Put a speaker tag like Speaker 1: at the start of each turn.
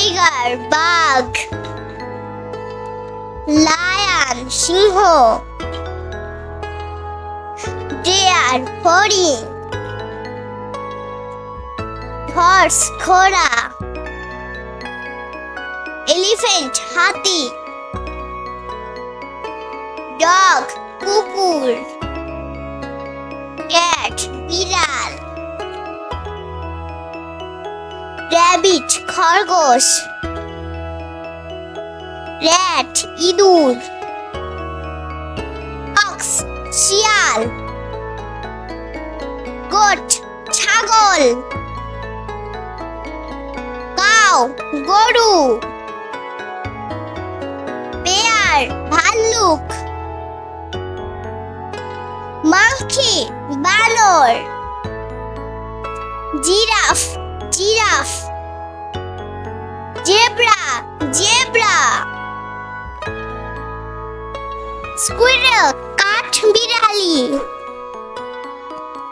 Speaker 1: Tiger বাঘ, lion সিংহ, deer হরিণ, হর্স ঘোড়া, এলিফ্যান্ট হাতি, ডগ কুকুর, ক্যাট বিড়াল, র‍্যাবিট খরগোশ, র‍্যাট ইঁদুর, অক্স শিয়াল, গোট ছাগল, কাউ গরু, বেয়ার ভাল্লুক, মাংকি বানর, giraffe giraffe, zebra zebra, squirrel কাঠবিড়ালি।